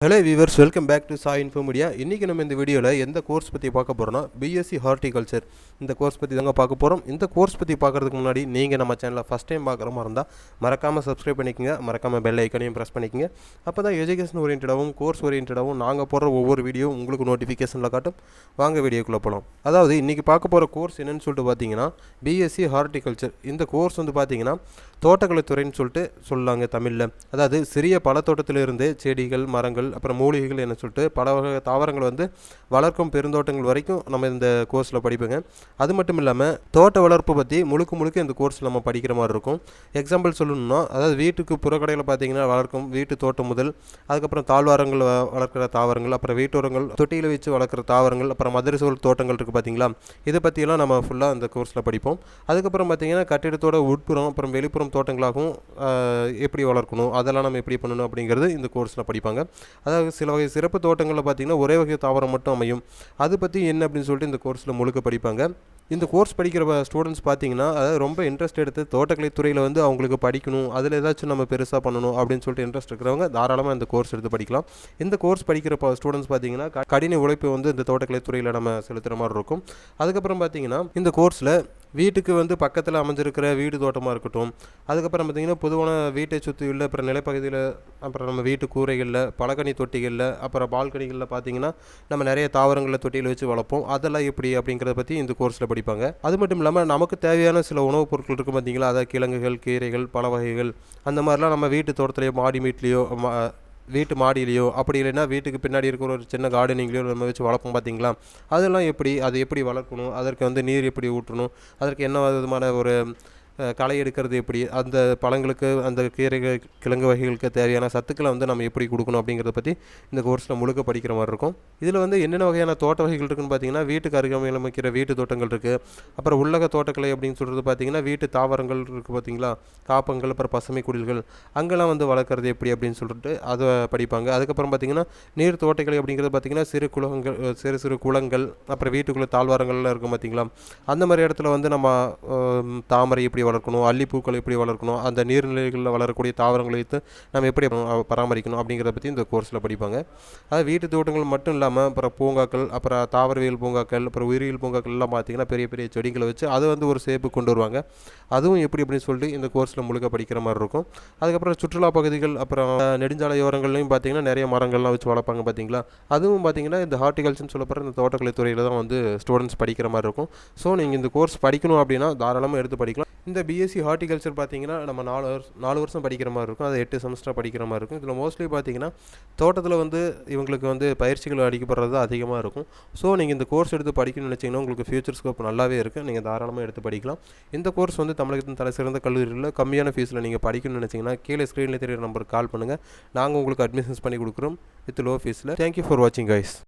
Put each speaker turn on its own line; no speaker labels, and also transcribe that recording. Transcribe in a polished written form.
Hello viewers, welcome back to Sai info media. இன்றைக்கி நம்ம இந்த வீடியோவில் எந்த கோர்ஸ் பற்றி பார்க்க போகிறோம்னா பிஎஸ்சி ஹார்டிகல்ச்சர் இந்த கோர்ஸ் பற்றி தாங்க பார்க்க போகிறோம். இந்த கோர்ஸ் பற்றி பார்க்குறதுக்கு முன்னாடி நீங்கள் நம்ம சேனலை ஃபஸ்ட் டைம் பார்க்குற மாதிரி இருந்தால் மறக்காமல் சப்ஸ்கிரைப் பண்ணிக்கோங்க, மறக்காமல் பெல் ஐக்கனையும் ப்ரெஸ் பண்ணிக்கோங்க. அப்போ தான் எஜுகேஷன் ஓரியன்டாகவும் கோர்ஸ் ஓரியன்டாகவும் நாங்கள் போடுற ஒவ்வொரு வீடியோ உங்களுக்கு நோட்டிஃபிகேஷனில் காட்டும். வாங்க வீடியோக்குள்ளே போகலாம். அதாவது இன்றைக்கி பார்க்க போகிற கோர்ஸ் என்னென்னு சொல்லிட்டு பார்த்தீங்கன்னா பிஎஸ்சி ஹார்டிகல்ச்சர். இந்த கோர்ஸ் வந்து பார்த்தீங்கன்னா தோட்டக்கலைத்துறைன்னு சொல்லிட்டு சொல்லலாங்க தமிழில். அதாவது சிறிய பழத்தோட்டத்திலிருந்து செடிகள், மரங்கள், அப்புறம் மூலிகைகள் என்ன சொல்லிட்டு பல வகை தாவரங்கள் வந்து வளர்க்கும் பெருந்தோட்டங்கள் வரைக்கும் நம்ம இந்த கோர்ஸில் படிப்போங்க. அது மட்டும் இல்லாமல் தோட்ட வளர்ப்பு பற்றி முழுக்க இந்த கோர்ஸில் நம்ம படிக்கிற மாதிரி இருக்கும். எக்ஸாம்பிள் சொல்லணும்னா, அதாவது வீட்டுக்கு புறக்கடையில் பார்த்தீங்கன்னா வளர்க்கும் வீட்டு தோட்டம் முதல், அதுக்கப்புறம் தாழ்வாரங்கள் வளர்க்குற தாவரங்கள், அப்புறம் வீட்டுரங்கள் தொட்டியில் வச்சு வளர்க்குற தாவரங்கள், அப்புறம் மதுரசோல் தோட்டங்கள் இருக்குது பார்த்தீங்களா, இதை பற்றியெல்லாம் நம்ம ஃபுல்லாக இந்த கோர்ஸில் படிப்போம். அதுக்கப்புறம் பார்த்தீங்கன்னா கட்டிடத்தோட உட்புறம் அப்புறம் வெளிப்புறம் தோட்டங்களாகவும் எப்படி வளர்க்கணும், அதெல்லாம் நம்ம எப்படி பண்ணணும் அப்படிங்கிறது இந்த கோர்ஸில் படிப்பாங்க. அதாவது சில வகை சிறப்பு தோட்டங்களில் பார்த்திங்கன்னா ஒரே வகை தாவரம் மட்டும் அமையும். அது பற்றி என்ன அப்படின்னு சொல்லிட்டு இந்த கோர்ஸில் முழுக்க படிப்பாங்க. இந்த கோர்ஸ் படிக்கிற ஸ்டூடெண்ட்ஸ் பார்த்திங்கன்னா அதாவது ரொம்ப இன்ட்ரெஸ்ட் எடுத்து தோட்டக்கலை துறையில் வந்து அவங்களுக்கு படிக்கணும், அதில் ஏதாச்சும் நம்ம பெருசாக பண்ணணும் அப்படின்னு சொல்லிட்டு இன்ட்ரெஸ்ட் இருக்கிறவங்க தாராளமாக இந்த கோர்ஸ் எடுத்து படிக்கலாம். இந்த கோர்ஸ் படிக்கிற ஸ்டூடெண்ட்ஸ் பார்த்திங்கன்னா கடின உழைப்பு வந்து இந்த தோட்டக்கலை துறையில் நம்ம செலுத்துகிற மாதிரி இருக்கும். அதுக்கப்புறம் பார்த்திங்கன்னா இந்த கோர்ஸில் வீட்டுக்கு வந்து பக்கத்தில் அமைஞ்சிருக்கிற வீடு தோட்டமாக இருக்கட்டும், அதுக்கப்புறம் பார்த்திங்கன்னா பொதுவான வீட்டை சுற்றி உள்ள அப்புறம் நிலப்பகுதியில், அப்புறம் நம்ம வீட்டு கூரைகளில், பலகனி தொட்டிகளில், அப்புறம் பால்கனிகளில் பார்த்திங்கன்னா நம்ம நிறைய தாவரங்களில் தொட்டியில் வச்சு வளர்ப்போம். அதெல்லாம் எப்படி அப்படிங்கிறத பற்றி இந்த கோர்ஸில் படிப்பாங்க. அது மட்டும் இல்லாமல் நமக்கு தேவையான சில உணவுப் பொருட்கள் இருக்குது பார்த்திங்களா, அதாவது கிழங்குகள், கீரைகள், பல வகைகள், அந்த மாதிரிலாம் நம்ம வீட்டு தோட்டத்திலேயோ மாடி வீட்லேயோ வீட்டு மாடியிலையோ அப்படி இல்லைன்னா வீட்டுக்கு பின்னாடி இருக்கிற ஒரு சின்ன கார்டனிங்லேயோ நம்ம வச்சு வளர்ப்போம் பார்த்திங்களா, அதெல்லாம் அது எப்படி வளர்க்கணும், அதற்கு வந்து நீர் எப்படி ஊற்றணும், அதற்கு என்ன விதமான ஒரு களை எடுக்கிறது எப்படி, அந்த பழங்களுக்கு அந்த கீரைகள் கிழங்கு வகைகளுக்கு தேவையான சத்துக்களை வந்து நம்ம எப்படி கொடுக்கணும் அப்படிங்கிறத பற்றி இந்த கோர்ஸில் முழுக்க படிக்கிற மாதிரி இருக்கும். இதில் வந்து என்னென்ன வகையான தோட்ட வகைகள் இருக்குதுன்னு பார்த்தீங்கன்னா, வீட்டுக்கு அருகாமையில் அமைக்கிற வீட்டு தோட்டங்கள் இருக்குது. அப்புறம் உள்ளக தோட்டக்கலை அப்படின்னு சொல்கிறது பார்த்திங்கன்னா வீட்டு தாவரங்கள் இருக்குது பார்த்திங்களா, காப்பங்கள், அப்புறம் பசுமை குடில்கள், அங்கெல்லாம் வந்து வளர்க்குறது எப்படி அப்படின்னு சொல்லிட்டு அதை படிப்பாங்க. அதுக்கப்புறம் பார்த்திங்கன்னா நீர் தோட்டக்கலை அப்படிங்கிறது பார்த்திங்கன்னா சிறு குளங்கள், அப்புறம் வீட்டுக்குள்ளே தாழ்வாரங்கள்லாம் இருக்கும் பார்த்திங்களா, அந்த மாதிரி இடத்துல வந்து நம்ம தாமரை எப்படி வளர்க்கணும், அல்லிப்பூக்கள் எப்படி வளர்க்கணும், அந்த நீர்நிலைகளில் வளரக்கூடிய தாவரங்களை வைத்து நம்ம எப்படி பராமரிக்கணும் அப்படிங்கிறத பற்றி இந்த கோர்ஸில் படிப்பாங்க. அது வீட்டு தோட்டங்கள் மட்டும் இல்லாமல் அப்புறம் பூங்காக்கள், அப்புறம் தாவரவியல் பூங்காக்கள், அப்புறம் உயிரியல் பூங்காக்கள் எல்லாம் பார்த்திங்கன்னா பெரிய பெரிய செடிகளை வச்சு அதை வந்து ஒரு சேப்பு கொண்டு வருவாங்க. அதுவும் எப்படி அப்படின்னு சொல்லிட்டு இந்த கோர்ஸில் முழுக்க படிக்கிற மாதிரி இருக்கும். அதுக்கப்புறம் சுற்றுலா பகுதிகள், அப்புறம் நெடுஞ்சாலையோரங்கள்லையும் பார்த்திங்கன்னா நிறைய மரங்கள்லாம் வச்சு வளர்ப்பாங்க பார்த்திங்களா, அதுவும் பார்த்திங்கன்னா இந்த ஹார்டிகல்ச்சர்னு சொல்லப்படுற இந்த தோட்டக்கலை துறையில் தான் வந்து ஸ்டூடெண்ட்ஸ் படிக்கிற மாதிரி இருக்கும். ஸோ நீங்கள் இந்த கோர்ஸ் படிக்கணும் அப்படின்னா தாராளமாக எடுத்து படிக்கலாம். இந்த பிஎஸ்சி ஹார்டிகல்ச்சர் பார்த்திங்கன்னா நம்ம 4 வருஷம் படிக்கிற மாதிரி இருக்கும். அது 8 செமஸ்டர் படிக்கிற மாதிரி இருக்கும். இதில் மோஸ்ட்லி பார்த்திங்கன்னா தோட்டத்தில் வந்து இவங்களுக்கு வந்து பயிற்சிகள் அளிக்கப்படுறது அதிகமாக இருக்கும். ஸோ நீங்கள் இந்த கோர்ஸ் எடுத்து படிக்கணும்னு நினச்சிங்கன்னா உங்களுக்கு ஃபியூச்சர் ஸ்கோப் நல்லாவே இருக்குது, நீங்கள் தாராளமாக எடுத்து படிக்கலாம். இந்த கோர்ஸ் வந்து தமிழகத்தின் தலை சிறந்த கல்லூரியில் கம்மியான ஃபீஸில் நீங்கள் படிக்கணும்னு நினச்சிங்கன்னா கீழே ஸ்க்ரீனில் தெரியுற நம்பருக்கு கால் பண்ணுங்கள். நாங்கள் உங்களுக்கு அட்மிஷன்ஸ் பண்ணி கொடுக்குறோம் வித் லோ ஃபீஸில். தேங்க்யூ ஃபார் வாட்சிங் கைஸ்.